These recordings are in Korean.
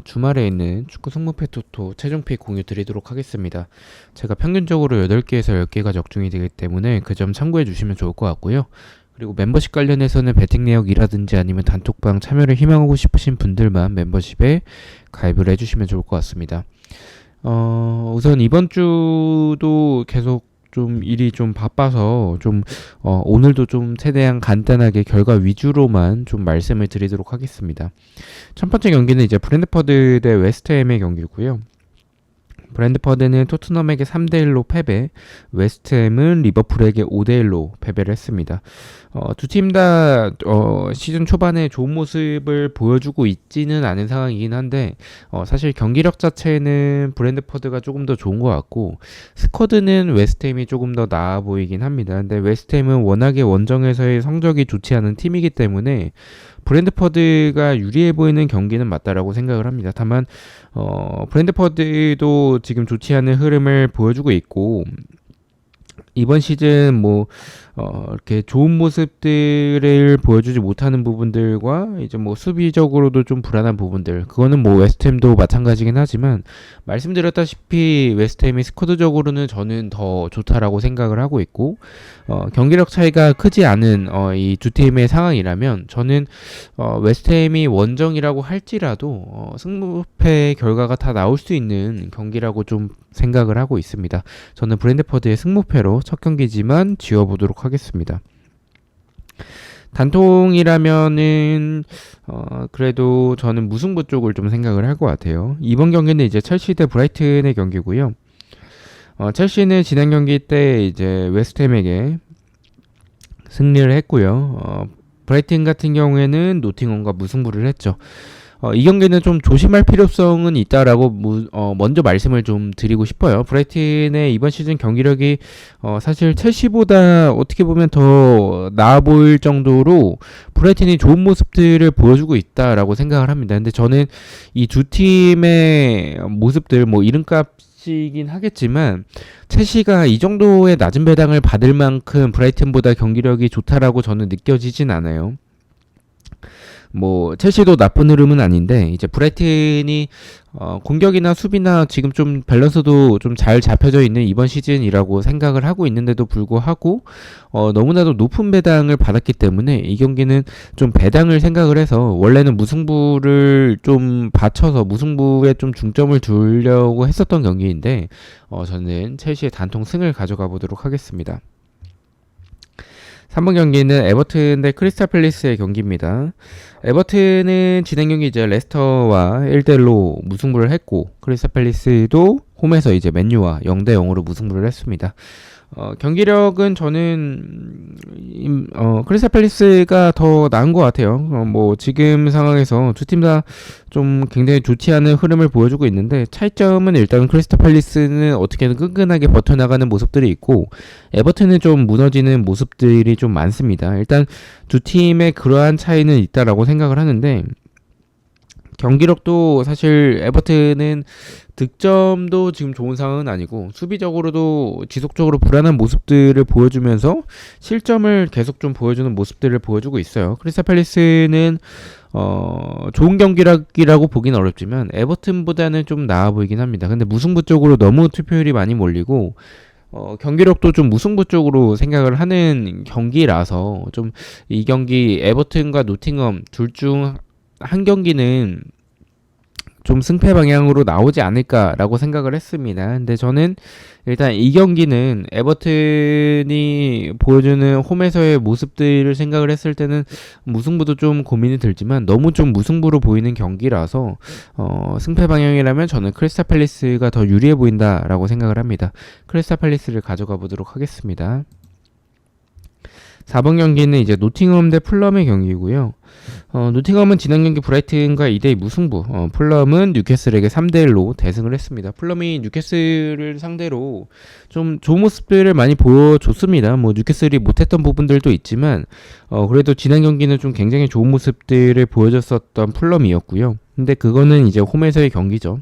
주말에 있는 축구 승무패 토토 최종픽 공유 드리도록 하겠습니다. 제가 평균적으로 8개에서 10개가 적중이 되기 때문에 그 점 참고해 주시면 좋을 것 같고요. 그리고 멤버십 관련해서는 배팅 내역이라든지 아니면 단톡방 참여를 희망하고 싶으신 분들만 멤버십에 가입을 해주시면 좋을 것 같습니다. 우선 이번 주도 계속 좀 일이 좀 바빠서 오늘도 좀 최대한 간단하게 결과 위주로만 좀 말씀을 드리도록 하겠습니다. 첫 번째 경기는 이제 브랜트퍼드 대 웨스트햄의 경기고요. 브랜트퍼드는 토트넘에게 3대1로 패배, 웨스트햄은 리버풀에게 5대1로 패배를 했습니다. 두 팀 다 시즌 초반에 좋은 모습을 보여주고 있지는 않은 상황이긴 한데 사실 경기력 자체는 브랜트퍼드가 조금 더 좋은 것 같고 스쿼드는 웨스트햄이 조금 더 나아 보이긴 합니다. 근데 웨스트햄은 워낙에 원정에서의 성적이 좋지 않은 팀이기 때문에 브랜트퍼드가 유리해 보이는 경기는 맞다라고 생각을 합니다. 다만 브랜트퍼드도 지금 좋지 않은 흐름을 보여주고 있고 이번 시즌 이렇게 좋은 모습들을 보여주지 못하는 부분들과 이제 수비적으로도 좀 불안한 부분들, 그거는 웨스트햄도 마찬가지긴 하지만 말씀드렸다시피 웨스트햄이 스쿼드적으로는 저는 더 좋다라고 생각을 하고 있고 경기력 차이가 크지 않은 이 두 팀의 상황이라면 저는 웨스트햄이 원정이라고 할지라도 승부패 결과가 다 나올 수 있는 경기라고 좀 생각을 하고 있습니다. 저는 브랜트퍼드의 승무패로 첫 경기지만 지워보도록 하겠습니다. 단통이라면은 그래도 저는 무승부 쪽을 좀 생각을 할 것 같아요. 이번 경기는 이제 첼시 대 브라이튼의 경기고요. 첼시는 지난 경기 때 이제 웨스트햄에게 승리를 했고요. 브라이튼 같은 경우에는 노팅엄과 무승부를 했죠. 이 경기는 좀 조심할 필요성은 있다라고 먼저 말씀을 좀 드리고 싶어요. 브라이튼의 이번 시즌 경기력이 사실 첼시보다 어떻게 보면 더 나아 보일 정도로 브라이튼이 좋은 모습들을 보여주고 있다라고 생각을 합니다. 근데 저는 이 두 팀의 모습들 이름값이긴 하겠지만 첼시가 이 정도의 낮은 배당을 받을 만큼 브라이튼보다 경기력이 좋다라고 저는 느껴지진 않아요. 첼시도 나쁜 흐름은 아닌데 이제 브라이튼이 공격이나 수비나 지금 좀 밸런스도 좀 잘 잡혀져 있는 이번 시즌이라고 생각을 하고 있는데도 불구하고 너무나도 높은 배당을 받았기 때문에 이 경기는 좀 배당을 생각을 해서 원래는 무승부를 좀 받쳐서 무승부에 좀 중점을 두려고 했었던 경기인데 저는 첼시의 단통 승을 가져가 보도록 하겠습니다. 3번 경기는 에버튼 대 크리스탈 팰리스의 경기입니다. 에버튼은 지난 경기 이제 레스터와 1대1로 무승부를 했고 크리스탈 팰리스도 홈에서 이제 맨유와 0대0으로 무승부를 했습니다. 경기력은 저는 크리스탈 팰리스가 더 나은 것 같아요. 지금 상황에서 두 팀 다 좀 굉장히 좋지 않은 흐름을 보여주고 있는데 차이점은 일단 크리스탈 팰리스는 어떻게든 끈끈하게 버텨나가는 모습들이 있고 에버튼은 좀 무너지는 모습들이 좀 많습니다. 일단 두 팀의 그러한 차이는 있다라고 생각을 하는데 경기력도 사실 에버튼은 득점도 지금 좋은 상황은 아니고 수비적으로도 지속적으로 불안한 모습들을 보여주면서 실점을 계속 좀 보여주는 모습들을 보여주고 있어요. 크리스탈 팰리스는 좋은 경기력이라고 보긴 어렵지만 에버튼보다는 좀 나아 보이긴 합니다. 근데 무승부 쪽으로 너무 투표율이 많이 몰리고 경기력도 좀 무승부 쪽으로 생각을 하는 경기라서 좀 이 경기 에버튼과 노팅엄 둘 중 한 경기는 좀 승패 방향으로 나오지 않을까라고 생각을 했습니다. 근데 저는 일단 이 경기는 에버튼이 보여주는 홈에서의 모습들을 생각을 했을 때는 무승부도 좀 고민이 들지만 너무 좀 무승부로 보이는 경기라서 승패 방향이라면 저는 크리스탈 팰리스가 더 유리해 보인다라고 생각을 합니다. 크리스탈 팰리스를 가져가 보도록 하겠습니다. 4번 경기는 이제 노팅엄 대 풀럼의 경기고요. 노팅엄은 지난 경기 브라이튼과 2대2 무승부, 풀럼은 뉴캐슬에게 3대1로 대승을 했습니다. 풀럼이 뉴캐슬을 상대로 좀 좋은 모습들을 많이 보여줬습니다. 뉴캐슬이 못했던 부분들도 있지만 그래도 지난 경기는 좀 굉장히 좋은 모습들을 보여줬었던 풀럼이었고요. 근데 그거는 이제 홈에서의 경기죠.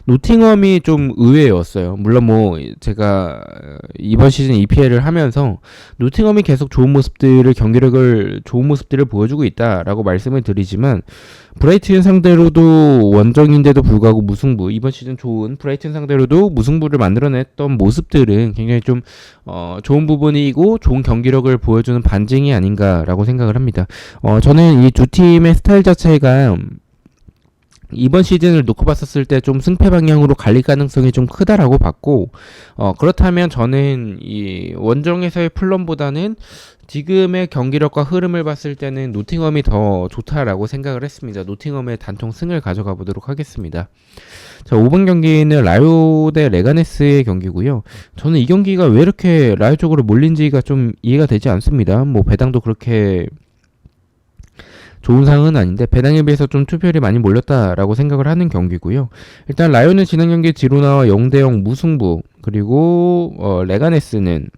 노팅엄이 좀 의외였어요. 물론 뭐 제가 이번 시즌 EPL을 하면서 노팅엄이 계속 좋은 모습들을 보여주고 있다라고 말씀을 드리지만 브라이튼 상대로도 원정인데도 불구하고 무승부, 이번 시즌 좋은 브라이튼 상대로도 무승부를 만들어냈던 모습들은 굉장히 좀 좋은 부분이고 좋은 경기력을 보여주는 반증이 아닌가라고 생각을 합니다. 저는 이 두 팀의 스타일 자체가 이번 시즌을 놓고 봤었을 때 좀 승패 방향으로 갈릴 가능성이 좀 크다라고 봤고, 그렇다면 저는 이 원정에서의 플럼보다는 지금의 경기력과 흐름을 봤을 때는 노팅엄이 더 좋다라고 생각을 했습니다. 노팅엄의 단통 승을 가져가 보도록 하겠습니다. 자, 5번 경기는 라요 대 레가네스의 경기고요. 저는 이 경기가 왜 이렇게 라요 쪽으로 몰린지가 좀 이해가 되지 않습니다. 뭐 배당도 그렇게 좋은 상황은 아닌데 배당에 비해서 좀 투표율이 많이 몰렸다라고 생각을 하는 경기고요. 일단 라요는 지난 경기 지로나와 0대0 무승부, 그리고 레가네스는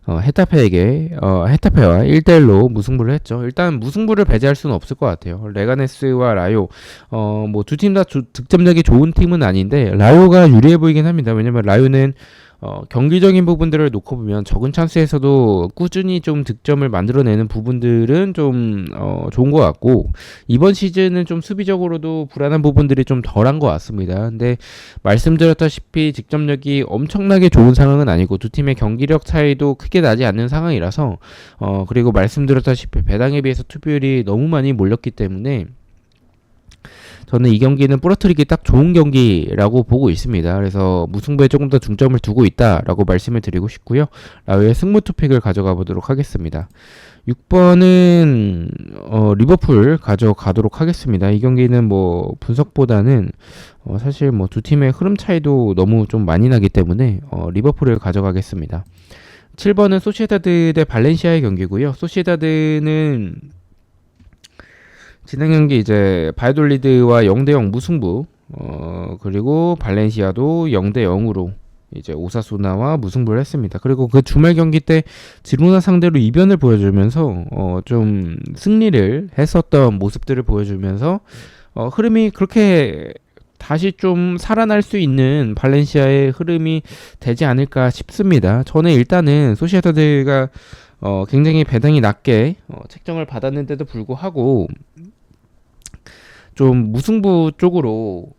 헤타페와 1대1로 무승부를 했죠. 일단 무승부를 배제할 수는 없을 것 같아요. 레가네스와 라요, 뭐 두 팀 다 득점력이 좋은 팀은 아닌데 라요가 유리해 보이긴 합니다. 왜냐면 라요는 경기적인 부분들을 놓고 보면 적은 찬스에서도 꾸준히 좀 득점을 만들어내는 부분들은 좀 좋은 것 같고, 이번 시즌은 좀 수비적으로도 불안한 부분들이 좀 덜한 것 같습니다. 근데 말씀드렸다시피 득점력이 엄청나게 좋은 상황은 아니고 두 팀의 경기력 차이도 크게 나지 않는 상황이라서 그리고 말씀드렸다시피 배당에 비해서 투표율이 너무 많이 몰렸기 때문에 저는 이 경기는 부러뜨리기 딱 좋은 경기라고 보고 있습니다. 그래서 무승부에 조금 더 중점을 두고 있다라고 말씀을 드리고 싶고요. 라우의 승부 투픽을 가져가 보도록 하겠습니다. 6번은 리버풀 가져가도록 하겠습니다. 이 경기는 뭐 분석보다는 사실 뭐 두 팀의 흐름 차이도 너무 좀 많이 나기 때문에 리버풀을 가져가겠습니다. 7번은 소시에다드 대 발렌시아의 경기고요. 소시에다드는 지난 경기 이제 바이돌리드와 0대0 무승부, 그리고 발렌시아도 0대0으로 이제 오사수나와 무승부를 했습니다. 그리고 그 주말 경기 때 지로나 상대로 이변을 보여주면서 좀 승리를 했었던 모습들을 보여주면서 흐름이 그렇게 다시 좀 살아날 수 있는 발렌시아의 흐름이 되지 않을까 싶습니다. 저는 일단은 소시에다드가 굉장히 배당이 낮게 책정을 받았는데도 불구하고 좀 무승부 쪽으로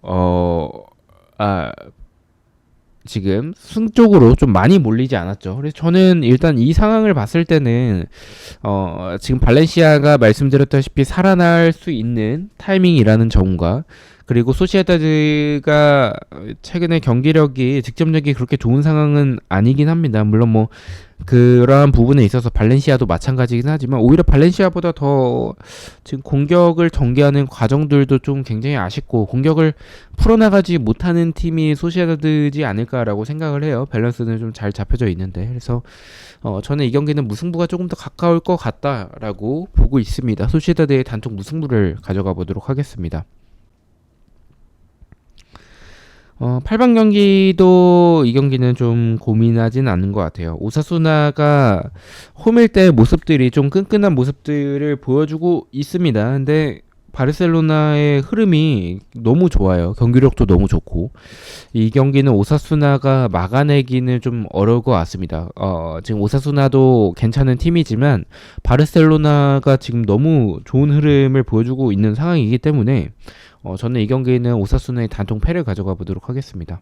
지금 승 쪽으로 좀 많이 몰리지 않았죠. 그래서 저는 일단 이 상황을 봤을 때는 지금 발렌시아가 말씀드렸다시피 살아날 수 있는 타이밍이라는 점과, 그리고 소시에다드가 최근에 경기력이 득점력이 그렇게 좋은 상황은 아니긴 합니다. 물론 뭐 그러한 부분에 있어서 발렌시아도 마찬가지긴 하지만 오히려 발렌시아보다 더 지금 공격을 전개하는 과정들도 좀 굉장히 아쉽고 공격을 풀어나가지 못하는 팀이 소시에다드지 않을까라고 생각을 해요. 밸런스는 좀 잘 잡혀져 있는데, 그래서 저는 이 경기는 무승부가 조금 더 가까울 것 같다라고 보고 있습니다. 소시에다드의 단독 무승부를 가져가 보도록 하겠습니다. 8번 경기도 이 경기는 좀 고민하진 않은 것 같아요. 오사수나가 홈일 때 모습들이 좀 끈끈한 모습들을 보여주고 있습니다. 근데 바르셀로나의 흐름이 너무 좋아요. 경기력도 너무 좋고 이 경기는 오사수나가 막아내기는 좀 어려울 것 같습니다. 지금 오사수나도 괜찮은 팀이지만 바르셀로나가 지금 너무 좋은 흐름을 보여주고 있는 상황이기 때문에 저는 이 경기는 오사수나의 단통 패를 가져가 보도록 하겠습니다.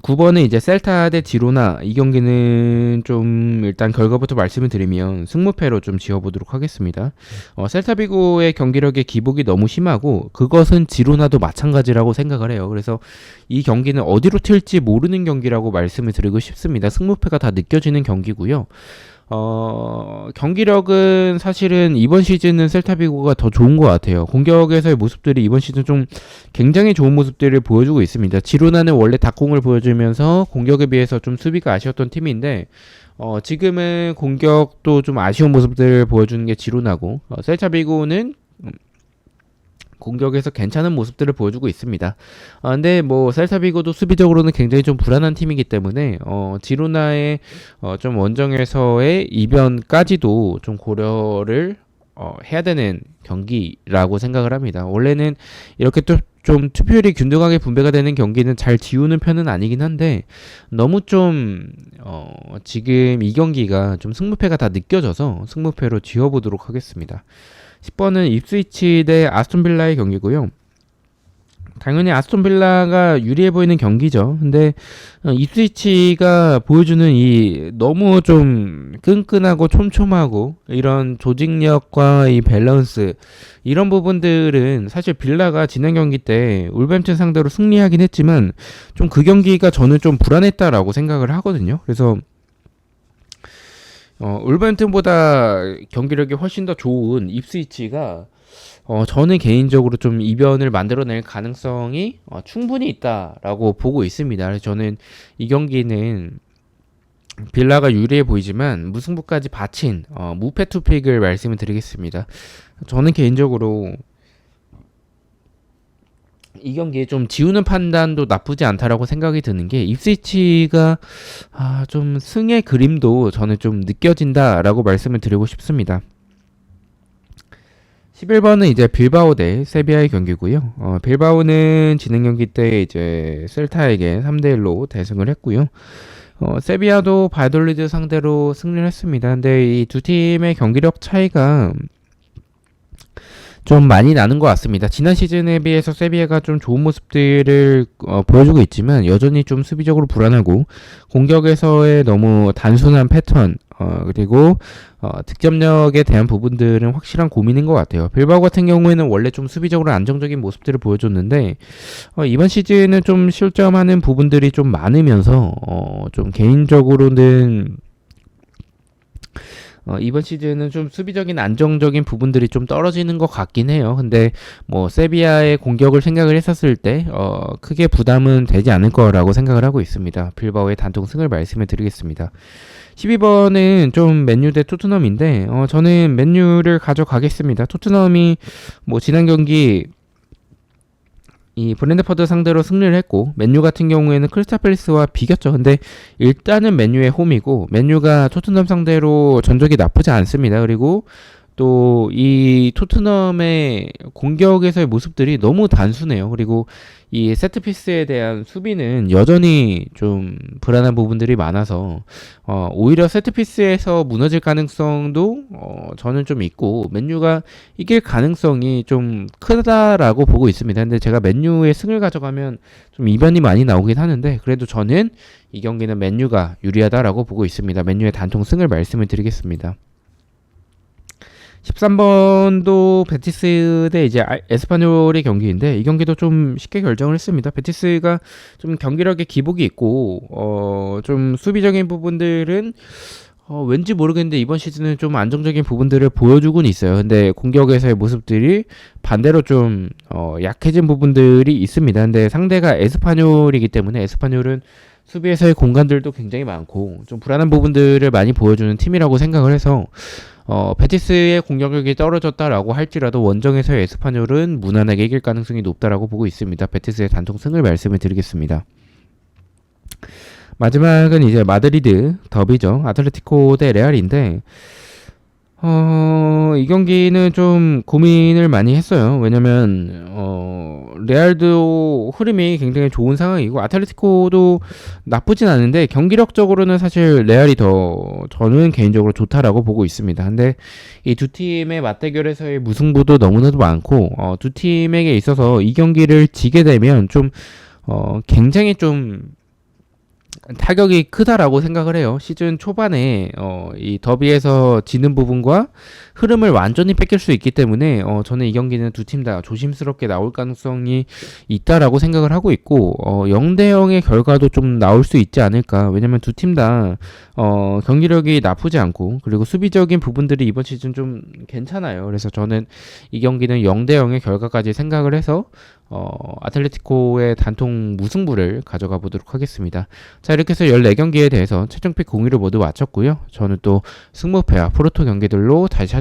9번은 이제 셀타 대 지로나, 이 경기는 좀 일단 결과부터 말씀을 드리면 승무패로 좀 지어보도록 하겠습니다. 셀타비고의 경기력의 기복이 너무 심하고 그것은 지로나도 마찬가지라고 생각을 해요. 그래서 이 경기는 어디로 튈지 모르는 경기라고 말씀을 드리고 싶습니다. 승무패가 다 느껴지는 경기고요. 경기력은 사실은 이번 시즌은 셀타비고가 더 좋은 것 같아요. 공격에서의 모습들이 이번 시즌 좀 굉장히 좋은 모습들을 보여주고 있습니다. 지로나는 원래 닭공을 보여주면서 공격에 비해서 좀 수비가 아쉬웠던 팀인데 지금은 공격도 좀 아쉬운 모습들을 보여주는 게 지로나고, 셀타비고는 공격에서 괜찮은 모습들을 보여주고 있습니다. 근데 뭐 셀타비고도 수비적으로는 굉장히 좀 불안한 팀이기 때문에 지로나의 좀 원정에서의 이변까지도 좀 고려를 해야 되는 경기라고 생각을 합니다. 원래는 이렇게 또 좀 투표율이 균등하게 분배가 되는 경기는 잘 지우는 편은 아니긴 한데 너무 좀 지금 이 경기가 좀 승부패가 다 느껴져서 승부패로 지워보도록 하겠습니다. 10번은 입스위치 대 아스톤빌라의 경기고요. 당연히 아스톤빌라가 유리해 보이는 경기죠. 근데 입스위치가 보여주는 이 너무 좀 끈끈하고 촘촘하고 이런 조직력과 이 밸런스 이런 부분들은 사실 빌라가 지난 경기 때 울버햄튼 상대로 승리하긴 했지만 좀 그 경기가 저는 좀 불안했다라고 생각을 하거든요. 그래서 울버햄튼보다 경기력이 훨씬 더 좋은 입스위치가 저는 개인적으로 좀 이변을 만들어낼 가능성이 충분히 있다라고 보고 있습니다. 그래서 저는 이 경기는 빌라가 유리해 보이지만 무승부까지 바친 무패 투픽을 말씀을 드리겠습니다. 저는 개인적으로 이 경기에 좀 지우는 판단도 나쁘지 않다라고 생각이 드는 게 입스위치가 좀 승의 그림도 저는 좀 느껴진다라고 말씀을 드리고 싶습니다. 11번은 이제 빌바오 대 세비야의 경기고요. 빌바오는 지난 경기 때 이제 셀타에게 3대1로 대승을 했고요. 세비야도 바이돌리드 상대로 승리를 했습니다. 근데 이 두 팀의 경기력 차이가 좀 많이 나는 것 같습니다. 지난 시즌에 비해서 세비야가 좀 좋은 모습들을 보여주고 있지만 여전히 좀 수비적으로 불안하고 공격에서의 너무 단순한 패턴 그리고 득점력에 대한 부분들은 확실한 고민인 것 같아요. 빌바오 같은 경우에는 원래 좀 수비적으로 안정적인 모습들을 보여줬는데 이번 시즌은 좀 실점하는 부분들이 좀 많으면서 좀 개인적으로는 이번 시즌은 좀 수비적인 안정적인 부분들이 좀 떨어지는 것 같긴 해요. 근데 뭐 세비야의 공격을 생각을 했었을 때 크게 부담은 되지 않을 거라고 생각을 하고 있습니다. 빌바오의 단통 승을 말씀을 드리겠습니다. 12번은 좀 맨유 대 토트넘인데 저는 맨유를 가져가겠습니다. 토트넘이 뭐 지난 경기 이 브랜드퍼드 상대로 승리를 했고 맨유 같은 경우에는 크리스탈 팰리스와 비겼죠. 근데 일단은 맨유의 홈이고 맨유가 토트넘 상대로 전적이 나쁘지 않습니다. 그리고 또 이 토트넘의 공격에서의 모습들이 너무 단순해요. 그리고 이 세트피스에 대한 수비는 여전히 좀 불안한 부분들이 많아서 오히려 세트피스에서 무너질 가능성도 저는 좀 있고 맨유가 이길 가능성이 좀 크다라고 보고 있습니다. 근데 제가 맨유의 승을 가져가면 좀 이변이 많이 나오긴 하는데 그래도 저는 이 경기는 맨유가 유리하다라고 보고 있습니다. 맨유의 단통 승을 말씀을 드리겠습니다. 13번도 베티스 대 이제 에스파뇰의 경기인데 이 경기도 좀 쉽게 결정을 했습니다. 베티스가 좀 경기력에 기복이 있고 좀 수비적인 부분들은 왠지 모르겠는데 이번 시즌은 좀 안정적인 부분들을 보여주곤 있어요. 근데 공격에서의 모습들이 반대로 좀 약해진 부분들이 있습니다. 근데 상대가 에스파뇰이기 때문에 에스파뇰은 수비에서의 공간들도 굉장히 많고 좀 불안한 부분들을 많이 보여주는 팀이라고 생각을 해서 베티스의 공격력이 떨어졌다라고 할지라도 원정에서의 에스파뇰은 무난하게 이길 가능성이 높다라고 보고 있습니다. 베티스의 단통 승을 말씀을 드리겠습니다. 마지막은 이제 마드리드 더비죠. 아틀레티코 대 레알인데 이 경기는 좀 고민을 많이 했어요. 왜냐면 레알도 흐름이 굉장히 좋은 상황이고 아틀레티코도 나쁘진 않은데 경기력적으로는 사실 레알이 더 저는 개인적으로 좋다라고 보고 있습니다. 근데 이 두 팀의 맞대결에서의 무승부도 너무나도 많고 두 팀에게 있어서 이 경기를 지게 되면 좀 굉장히 좀 타격이 크다라고 생각을 해요. 시즌 초반에 이 더비에서 지는 부분과 흐름을 완전히 뺏길 수 있기 때문에 저는 이 경기는 두 팀 다 조심스럽게 나올 가능성이 있다라고 생각을 하고 있고 0대0의 결과도 좀 나올 수 있지 않을까. 왜냐면 두 팀 다 경기력이 나쁘지 않고 그리고 수비적인 부분들이 이번 시즌 좀 괜찮아요. 그래서 저는 이 경기는 0대0의 결과까지 생각을 해서 아틀레티코의 단통 무승부를 가져가 보도록 하겠습니다. 자, 이렇게 해서 14경기에 대해서 최종픽 공유를 모두 마쳤고요. 저는 또 승무패와 포르토 경기들로 다시 찾아뵙겠습니다.